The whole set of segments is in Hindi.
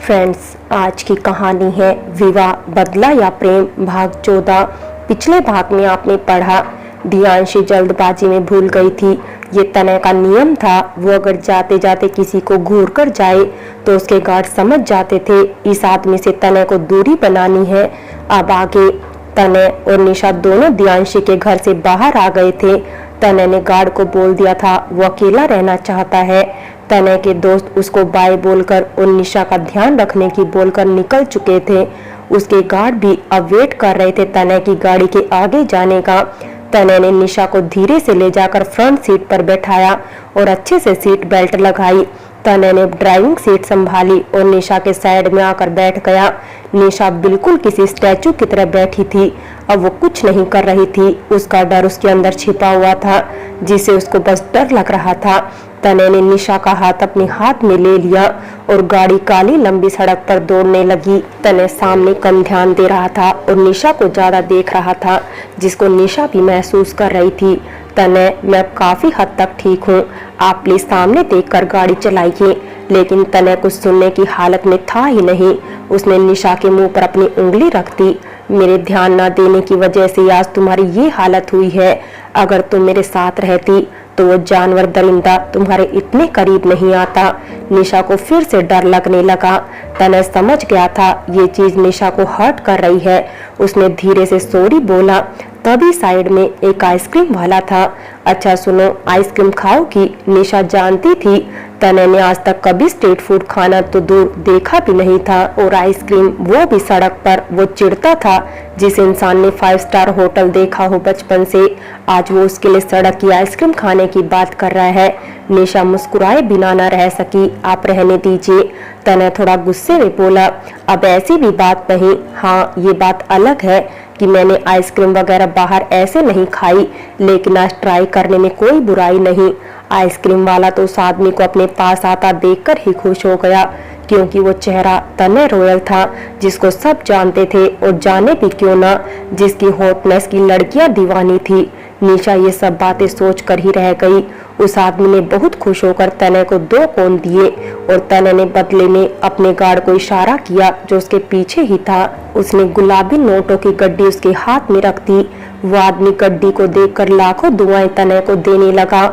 फ्रेंड्स, आज की कहानी है विवाह बदला या प्रेम भाग 14। पिछले भाग में आपने पढ़ा दियांशी जल्दबाजी में भूल गई थी। ये तनय का नियम था, वो अगर जाते जाते किसी को घूर कर जाए तो उसके गार्ड समझ जाते थे इस आदमी से तनय को दूरी बनानी है। अब आगे तनय और निशा दोनों दियांशी के घर से बाहर आ गए थे। तनय ने गार्ड को बोल दिया था वो अकेला रहना चाहता है। तनय के दोस्त उसको बाय बोलकर और निशा का ध्यान रखने की बोलकर निकल चुके थे। उसके गार्ड भी अब वेट कर रहे थे तनय की गाड़ी के आगे जाने का। तनय ने निशा को धीरे से ले जाकर फ्रंट सीट पर बैठाया और अच्छे से सीट बेल्ट लगाई। तनय ने ड्राइविंग सीट संभाली और निशा के साइड में आकर बैठ गया। निशा बिल्कुल किसी स्टैचू की तरह बैठी थी। अब वो कुछ नहीं कर रही थी। उसका डर उसके अंदर छिपा हुआ था, जिसे उसको बस डर लग रहा था। तनय ने निशा का हाथ अपने हाथ में ले लिया और गाड़ी काली लंबी सड़क पर दौड़ने लगी। तनय सामने कम ध्यान दे रहा था और निशा को ज्यादा देख रहा था, जिसको निशा भी महसूस कर रही थी। तनय, मैं काफी हद तक ठीक हूँ, आप प्लीज सामने देखकर गाड़ी चलाइए। लेकिन तनय कुछ सुनने की हालत में था ही नहीं। उसने निशा के मुंह पर अपनी उंगली रख दी। मेरे ध्यान न देने की वजह से आज तुम्हारी ये हालत हुई है। अगर तुम मेरे साथ रहती तो वो जानवर दरिंदा तुम्हारे इतने करीब नहीं आता। निशा को फिर से डर लगने लगा। तनय समझ गया था ये चीज निशा को हर्ट कर रही है। उसने धीरे से सॉरी बोला। तभी साइड में एक आइसक्रीम वाला था। अच्छा सुनो, आइसक्रीम खाओगी? निशा जानती थी तनय ने आज तक कभी स्ट्रीट फूड खाना तो दूर देखा भी नहीं था, और आइसक्रीम वो भी सड़क पर। वो चिढ़ता था जिस इंसान ने 5 स्टार होटल देखा हो बचपन से, आज वो उसके लिए सड़क की आइसक्रीम खाने की बात कर रहा है। निशा मुस्कुराए बिना न रह सकी। आप रहने दीजिए, तनय थोड़ा गुस्से में बोला। अब ऐसी भी बात नहीं। हाँ, ये बात अलग है कि मैंने आइसक्रीम वगैरह बाहर ऐसे नहीं खाई, लेकिन आज ट्राई करने में कोई बुराई नहीं। आइसक्रीम वाला तो उस आदमी को अपने पास आता देखकर ही खुश हो गया, क्योंकि वो चेहरा तनय रॉयल था, जिसको सब जानते थे और जाने भी क्यों ना, जिसकी हॉटनेस की लड़कियां दीवानी थी। निशा ये सब बातें सोच कर ही रह गई। उस आदमी ने बहुत खुश होकर तनय को 2 कोन दिए और तनय ने बदले में अपने गार्ड को इशारा किया जो उसके पीछे ही था। उसने गुलाबी नोटों की गड्डी उसके हाथ में रख दी। वो आदमी गड्डी को देखकर लाखों दुआएं तनय को देने लगा।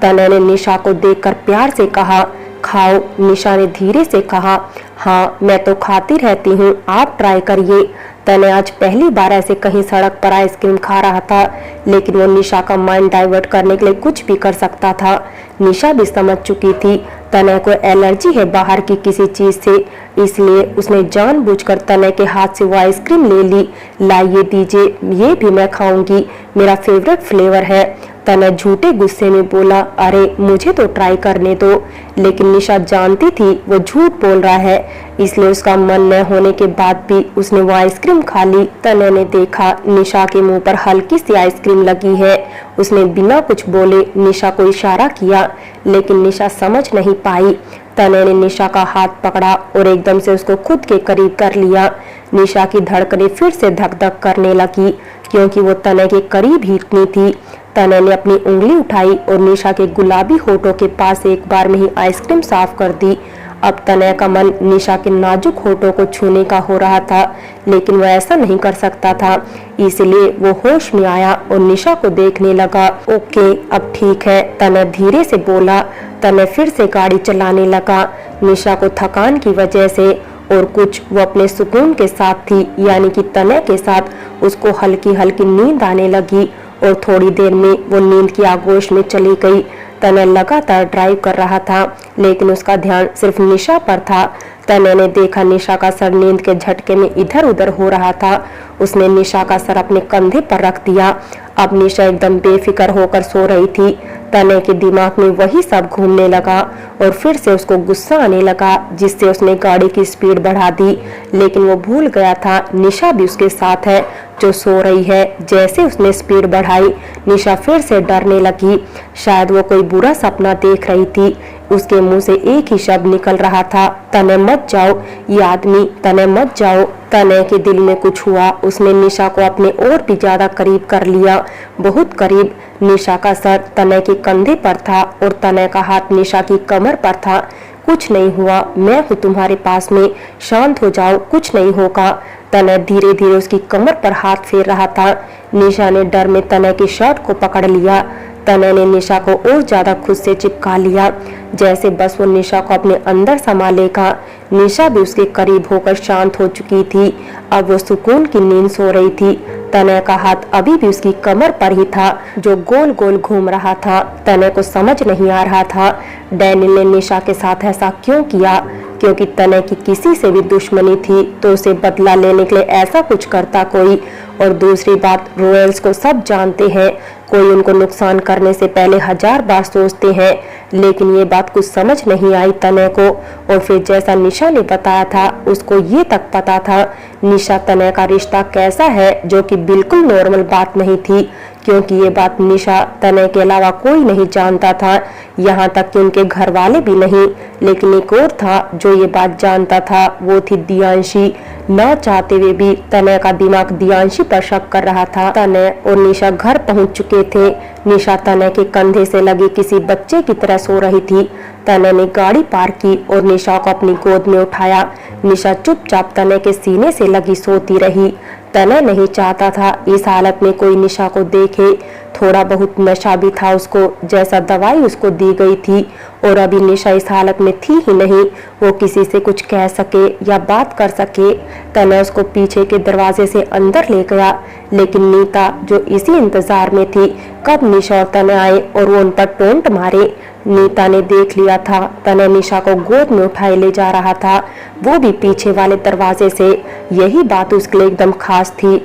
तनय ने निशा को देखकर प्यार से कहा, खाओ। निशा ने धीरे से कहा, हाँ मैं तो खाती रहती हूँ, आप ट्राई करिए। तनय आज पहली बार ऐसे कहीं सड़क पर आइसक्रीम खा रहा था, लेकिन वो निशा का माइंड डाइवर्ट करने के लिए कुछ भी कर सकता था। निशा भी समझ चुकी थी तनय को एलर्जी है बाहर की किसी चीज से, इसलिए उसने जानबूझकर तनय के हाथ से वो आइसक्रीम ले ली। लाइए दीजिए, ये भी मैं खाऊंगी, मेरा फेवरेट फ्लेवर है। तनय झूठे गुस्से में बोला, अरे मुझे तो ट्राई करने दो। लेकिन निशा जानती थी वो झूठ बोल रहा है, इसलिए उसका मन न होने के बाद भी उसने वो आइसक्रीम खा ली। तनय ने देखा निशा के मुंह पर हल्की सी आइसक्रीम लगी है। उसने बिना कुछ बोले निशा को इशारा किया, लेकिन निशा समझ नहीं पाई। तनय ने निशा का हाथ पकड़ा और एकदम से उसको खुद के करीब कर लिया। निशा की धड़कनें फिर से धक धक करने लगी, क्योंकि वो तनय के करीब ही इतनी थी। तनय ने अपनी उंगली उठाई और निशा के गुलाबी होठों के पास एक बार में ही आइसक्रीम साफ कर दी। अब तनय का मन निशा के नाजुक होठों को छूने का हो रहा था, लेकिन वो ऐसा नहीं कर सकता था, इसलिए वो होश में आया और निशा को देखने लगा। ओके, अब ठीक है, तनय धीरे से बोला। तनय फिर से गाड़ी चलाने लगा। निशा को थकान की वजह से और कुछ वो अपने सुकून के साथ थी, यानी कि तनय के साथ, उसको हल्की हल्की नींद आने लगी और थोड़ी देर में वो नींद की आगोश में चली गई। तनय लगातार ड्राइव कर रहा था, लेकिन उसका ध्यान सिर्फ निशा पर था। तनय ने देखा निशा का सर नींद के झटके में इधर उधर हो रहा था। उसने निशा का सर अपने कंधे पर रख दिया। अब निशा एकदम बेफिक्र होकर सो रही थी। तनय के दिमाग में वही सब घूमने लगा और फिर से उसको गुस्सा आने लगा, जिससे उसने गाड़ी की स्पीड बढ़ा दी। लेकिन वो भूल गया था निशा भी उसके साथ है जो सो रही है। जैसे उसने स्पीड बढ़ाई, निशा फिर से डरने लगी। शायद वो कोई बुरा सपना देख रही थी। उसके मुंह से एक ही शब्द निकल रहा था, तनय मत जाओ। ये आदमी, तनय मत जाओ। तनय के दिल में कुछ हुआ। उसने निशा को अपने और भी ज्यादा करीब कर लिया, बहुत करीब। निशा का सर तनय के कंधे पर था और तनय का हाथ निशा की कमर पर था। कुछ नहीं हुआ, मैं हूँ तुम्हारे पास में, शांत हो जाओ, कुछ नहीं होगा। तनय धीरे धीरे उसकी कमर पर हाथ फेर रहा था। निशा ने डर में तनय की शर्ट को पकड़ लिया। तनय ने निशा को और ज्यादा खुद से चिपका लिया, जैसे बस वो निशा को अपने अंदर समा लेगा। निशा भी उसके करीब होकर शांत हो चुकी थी। अब वो सुकून की नींद सो रही थी। तनय का हाथ अभी भी उसकी कमर पर ही था, जो गोल गोल घूम रहा था। तनय को समझ नहीं आ रहा था डैनियल ने निशा के साथ ऐसा क्यों किया, क्योंकि तनय की किसी से भी दुश्मनी थी तो उसे बदला लेने के लिए ऐसा कुछ करता कोई। और दूसरी बात, रॉयल्स को सब जानते हैं, कोई उनको नुकसान करने से पहले 1000 बार सोचते हैं। लेकिन ये बात कुछ समझ नहीं आई तनय को। और फिर जैसा निशा ने बताया था, उसको ये तक पता था निशा तनय का रिश्ता कैसा है, जो कि बिल्कुल नॉर्मल बात नहीं थी, क्योंकि ये बात निशा तनय के अलावा कोई नहीं जानता था, यहाँ तक कि उनके घर वाले भी नहीं। लेकिन एक और था जो ये बात जानता था, वो थी दियांशी। न चाहते हुए भी तनय का दिमाग दियांशी पर शक कर रहा था। तनय और निशा घर पहुंच चुके थे। निशा तनय के कंधे से लगी किसी बच्चे की तरह सो रही थी। तनय ने गाड़ी पार्क की और निशा को अपनी गोद में उठाया। निशा चुपचाप तनय के सीने से लगी सोती रही। तनय नहीं चाहता था इस हालत में कोई निशा को देखे। थोड़ा बहुत नशा भी था उसको, जैसा दवाई उसको दी गई थी। और अभी निशा इस हालत में थी ही नहीं वो किसी से कुछ कह सके या बात कर सके। तनय उसको पीछे के दरवाजे से अंदर ले गया, लेकिन नीता जो इसी इंतजार में थी कब निशा और तनय आए और वो उन पर टोंट मारे। नीता ने देख लिया था तनय निशा को गोद में उठाए ले जा रहा था, वो भी पीछे वाले दरवाजे से। यही बात उसके लिए एकदम खास थी,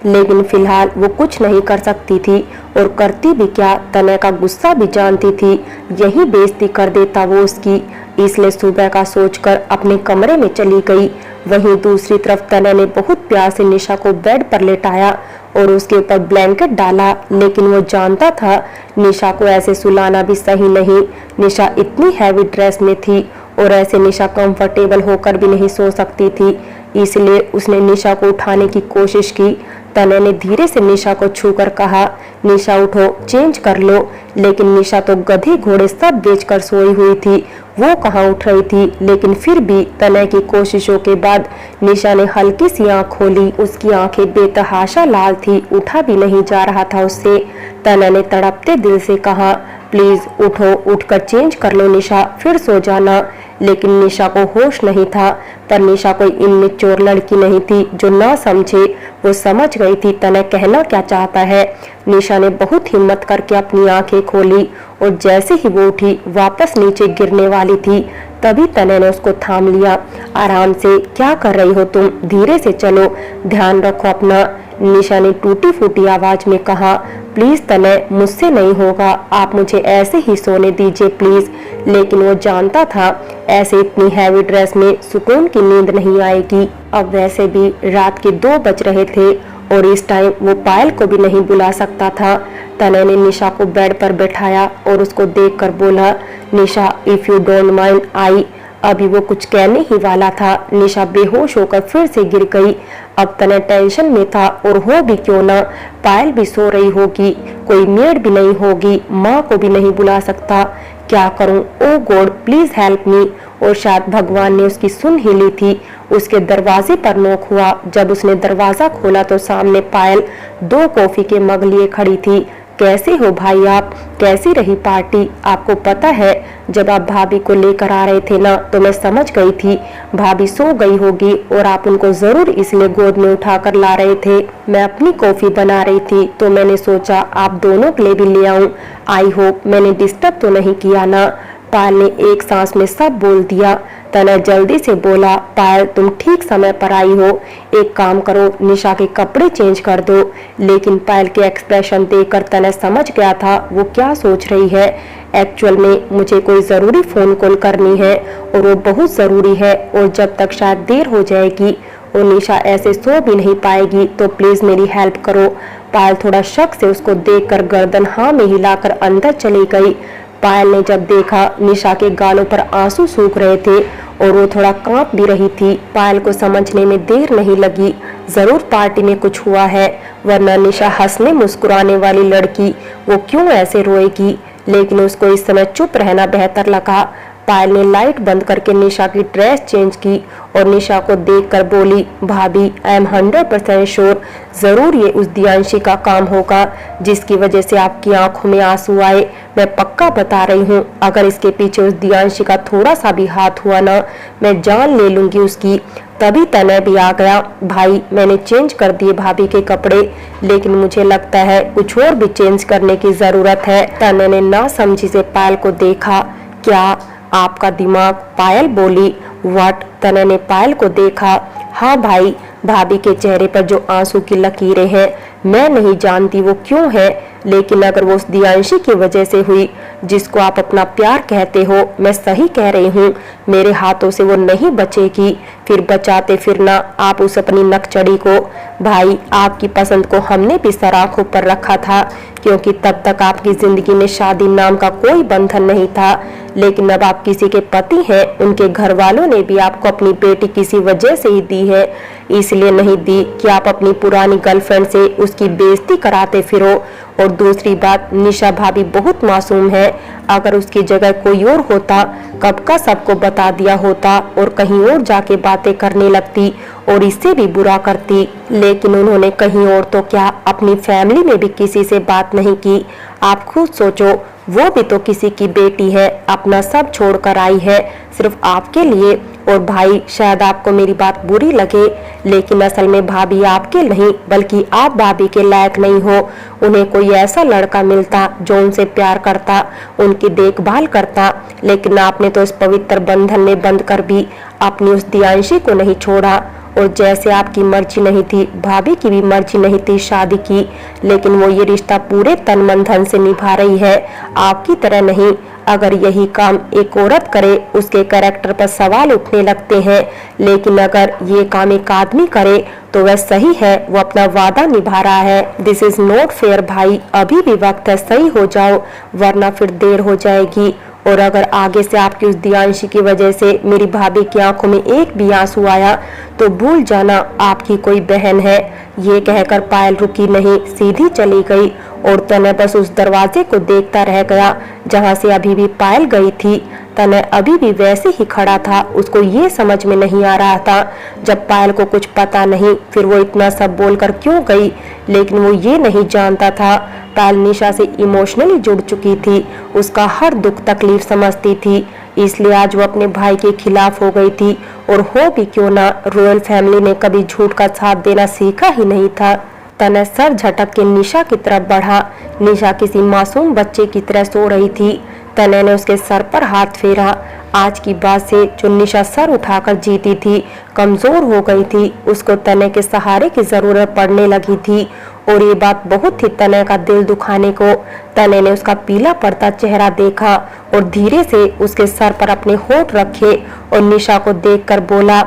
लेकिन फिलहाल वो कुछ नहीं कर सकती थी। और करती भी क्या, तनय का गुस्सा भी जानती थी, यही बेइज्जती कर देता वो उसकी। इसलिए सुबह का सोचकर अपने कमरे में चली गई। वहीं दूसरी तरफ तनय ने बहुत प्यार से निशा को बेड पर लेटाया और उसके ऊपर ब्लैंकेट डाला, लेकिन वो जानता था निशा को ऐसे सुलाना भी सही नहीं। निशा इतनी हैवी ड्रेस में थी और ऐसे निशा कंफर्टेबल होकर भी नहीं सो सकती थी, इसलिए उसने निशा को उठाने की कोशिश की। तनय ने धीरे से निशा को छूकर कहा, निशा उठो, चेंज कर लो। लेकिन निशा तो गधे घोड़े सब बेचकर सोई हुई थी, वो कहाँ उठ रही थी। लेकिन फिर भी तनय की कोशिशों के बाद निशा ने हल्की सी आंख खोली। उसकी आंखें बेतहाशा लाल थी, उठा भी नहीं जा रहा था उससे। तनय ने तड़पते दिल से कहा, प्लीज उठो, उठकर चेंज कर लो निशा, फिर सो जाना। लेकिन निशा को होश नहीं था। पर निशा कोई इमेच्योर लड़की नहीं थी जो ना समझे। वो समझ गई थी तनय कहना क्या चाहता है। निशा ने बहुत हिम्मत करके अपनी आंखें खोली और जैसे ही वो उठी वापस नीचे गिरने वाली थी, तभी तनय ने उसको थाम लिया। आराम से, क्या कर रही हो तुम, धीरे से चलो, ध्यान रखो अपना। निशा ने टूटी फूटी आवाज में कहा, प्लीज तनय, मुझसे नहीं होगा, आप मुझे ऐसे ही सोने दीजिए प्लीज। लेकिन वो जानता था ऐसे इतनी हैवी ड्रेस में सुकून की नींद नहीं आएगी। अब वैसे भी रात के 2 बज रहे थे और इस टाइम वो पायल को भी नहीं बुला सकता था। तनय ने निशा को बेड पर बैठाया और उसको देखकर बोला, Nisha if you don't mind I. अभी वो कुछ कहने ही वाला था, निशा बेहोश होकर फिर से गिर गई। अब तनय टेंशन में था, और हो भी क्यों ना, पायल भी सो रही होगी, कोई मेड भी नहीं होगी, माँ को भी नहीं बुला सकता, क्या करूं, ओ गॉड प्लीज हेल्प मी। और शायद भगवान ने उसकी सुन ही ली थी। उसके दरवाजे पर नॉक हुआ। जब उसने दरवाजा खोला तो सामने पायल 2 कॉफी के मग लिए खड़ी थी। कैसे हो भाई आप, कैसी रही पार्टी? आपको पता है जब आप भाभी को लेकर आ रहे थे ना, तो मैं समझ गई थी भाभी सो गई होगी और आप उनको जरूर इसलिए गोद में उठाकर ला रहे थे। मैं अपनी कॉफी बना रही थी तो मैंने सोचा आप दोनों के लिए भी ले आऊं। आई होप मैंने डिस्टर्ब तो नहीं किया ना। पायल ने एक सांस में सब बोल दिया। तनय जल्दी से बोला, पायल तुम ठीक समय पर आई हो, एक काम करो, निशा के कपड़े चेंज कर दो। लेकिन पायल के एक्सप्रेशन देखकर तनय समझ गया था वो क्या सोच रही है। एक्चुअल में मुझे कोई जरूरी फोन कॉल करनी है और वो बहुत जरूरी है, और जब तक शायद देर हो जाएगी और निशा ऐसे सो भी नहीं पाएगी, तो प्लीज मेरी हेल्प करो। पायल थोड़ा शक से उसको देखकर गर्दन हाँ में हिलाकर अंदर चली गई। पायल ने जब देखा निशा के गालों पर आंसू सूख रहे थे और वो थोड़ा कांप भी रही थी। पायल को समझने में देर नहीं लगी, जरूर पार्टी में कुछ हुआ है, वरना निशा हंसने मुस्कुराने वाली लड़की वो क्यों ऐसे रोएगी। लेकिन उसको इस समय चुप रहना बेहतर लगा। पायल ने लाइट बंद करके निशा की ड्रेस चेंज की और निशा को देखकर बोली, भाभी आई एम 100% श्योर जरूर ये उस दियांशी का काम होगा जिसकी वजह से आपकी आंखों में आंसू आए। मैं पक्का बता रही हूँ, अगर इसके पीछे उस दियांशी का थोड़ा सा भी हाथ हुआ ना, मैं जान ले लूंगी उसकी। तभी तनय भी आ गया। भाई मैंने चेंज कर दिए भाभी के कपड़े, लेकिन मुझे लगता है कुछ और भी चेंज करने की जरूरत है। तनय ने ना समझी से पायल को देखा। क्या आपका दिमाग? पायल बोली। व्हाट? तनय ने पायल को देखा। हाँ भाई, भाभी के चेहरे पर जो आंसू की लकीरें हैं, मैं नहीं जानती वो क्यों है, लेकिन अगर वो उस दियांशी की वजह से हुई जिसको आप अपना प्यार कहते हो, मैं सही कह रही हूँ, मेरे हाथों से वो नहीं बचेगी। फिर बचाते फिरना आप उस अपनी नकचड़ी को। भाई आपकी पसंद को हमने भी सर आंखों पर रखा था, क्योंकि तब तक आपकी जिंदगी में शादी नाम का कोई बंधन नहीं था, लेकिन अब आप किसी के पति हैं। उनके घर वालों ने भी आपको अपनी बेटी किसी वजह से ही दी है, इसलिए नहीं दी कि आप अपनी पुरानी गर्लफ्रेंड से उसकी बेइज्जती कराते फिरो। और दूसरी बात, निशा भाभी बहुत मासूम है, अगर उसकी जगह कोई और होता कब का सबको बता दिया होता और कहीं और जाके बातें करने लगती और इससे भी बुरा करती। लेकिन उन्होंने कहीं और तो क्या, अपनी फैमिली में भी किसी से बात नहीं की। आप खुद सोचो, वो भी तो किसी की बेटी है, अपना सब छोड़कर आई है सिर्फ आपके लिए। और भाई शायद आपको मेरी बात बुरी लगे, लेकिन असल में भाभी आपके नहीं बल्कि आप भाभी के लायक नहीं हो। उन्हें कोई ऐसा लड़का मिलता जो उनसे प्यार करता, उनकी देखभाल करता, लेकिन आपने तो इस पवित्र बंधन में बंद कर भी अपनी उस दियांशी को नहीं छोड़ा। और जैसे आपकी मर्जी नहीं थी, भाभी की भी मर्जी नहीं थी शादी की, लेकिन वो ये रिश्ता पूरे तन मन धन से निभा रही है, आपकी तरह नहीं। अगर यही काम एक औरत करे, उसके कैरेक्टर पर सवाल उठने लगते हैं, लेकिन अगर ये काम एक आदमी करे तो वह सही है, वो अपना वादा निभा रहा है। दिस इज नॉट फेयर भाई, अभी भी वक्त है, सही हो जाओ वरना फिर देर हो जाएगी। और अगर आगे से आपकी उस दियांशी की वजह से मेरी भाभी की आंखों में एक भी आंसू आया तो भूल जाना आपकी कोई बहन है। ये कहकर पायल रुकी नहीं, सीधी चली गई और तनय बस उस दरवाजे को देखता रह गया जहां से अभी भी पायल गई थी। तनय अभी भी वैसे ही खड़ा था, उसको ये समझ में नहीं आ रहा था जब पायल को कुछ पता नहीं फिर वो इतना सब बोलकर क्यों गई, लेकिन वो ये नहीं जानता था पायल निशा से इमोशनली जुड़ चुकी थी, उसका हर दुख तकलीफ समझती थी, इसलिए आज वो अपने भाई के खिलाफ हो गई थी। और हो भी क्यों ना, रॉयल फैमिली ने कभी झूठ का साथ देना सीखा ही नहीं था। तनय सर झटक के निशा की तरफ बढ़ा। निशा किसी मासूम बच्चे की तरह सो रही थी। तनय ने उसके सर पर हाथ फेरा। आज की बात से जो निशा सर उठाकर जीती थी, कमजोर हो गई थी, उसको तनय के सहारे की जरूरत पड़ने लगी थी। और ये बात बहुत ही तनय का दिल दुखाने को। तनय ने उसका पीला पड़ता चेहरा देखा और धीरे से उसके सर पर अपने होंठ रखे और निशा को देखकर बोला,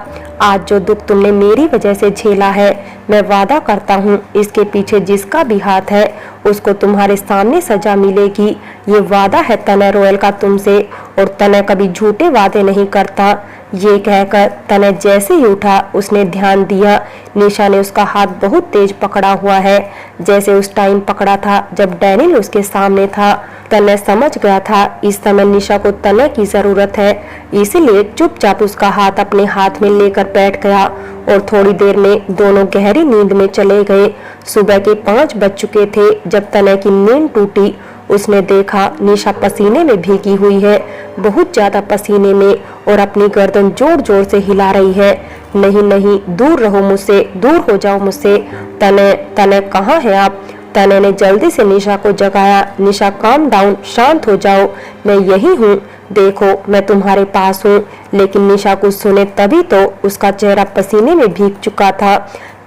आज जो दुख तुमने मेरी वजह से झेला है, मैं वादा करता हूँ इसके पीछे जिसका भी हाथ है उसको तुम्हारे सामने सजा मिलेगी। ये वादा है तनय रॉयल का तुमसे, और तनय कभी झूठे वादे नहीं करता। ये कहकर तनय जैसे ही उठा, उसने ध्यान दिया निशा ने उसका हाथ बहुत तेज पकड़ा हुआ है, जैसे उस टाइम पकड़ा था जब डैनियल उसके सामने था। तनय समझ गया था इस समय निशा को तनय की जरूरत है, इसलिए चुपचाप उसका हाथ अपने हाथ में लेकर बैठ गया और थोड़ी देर में दोनों गहरी नींद में चले गए। सुबह के 5 बज चुके थे जब तनय की नींद टूटी। उसने देखा निशा पसीने में भीगी हुई है, बहुत ज्यादा पसीने में, और अपनी गर्दन जोर जोर से हिला रही है। नहीं नहीं, दूर रहो मुझसे, दूर हो जाओ मुझसे। तनय तनय कहाँ है आप? तनय ने जल्दी से निशा को जगाया। निशा काम डाउन, शांत हो जाओ, मैं यही हूँ, देखो मैं तुम्हारे पास हूँ। लेकिन निशा कुछ सुने तभी तो उसका चेहरा पसीने में भीग चुका था।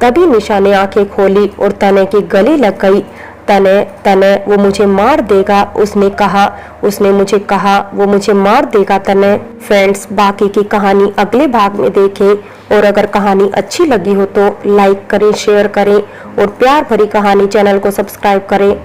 तभी निशा ने आंखें खोली और तनय की गले लग गई। तनय तनय वो मुझे मार देगा, उसने मुझे कहा वो मुझे मार देगा तनय। फ्रेंड्स, बाकी की कहानी अगले भाग में देखें और अगर कहानी अच्छी लगी हो तो लाइक करें, शेयर करें और प्यार भरी कहानी चैनल को सब्सक्राइब करें।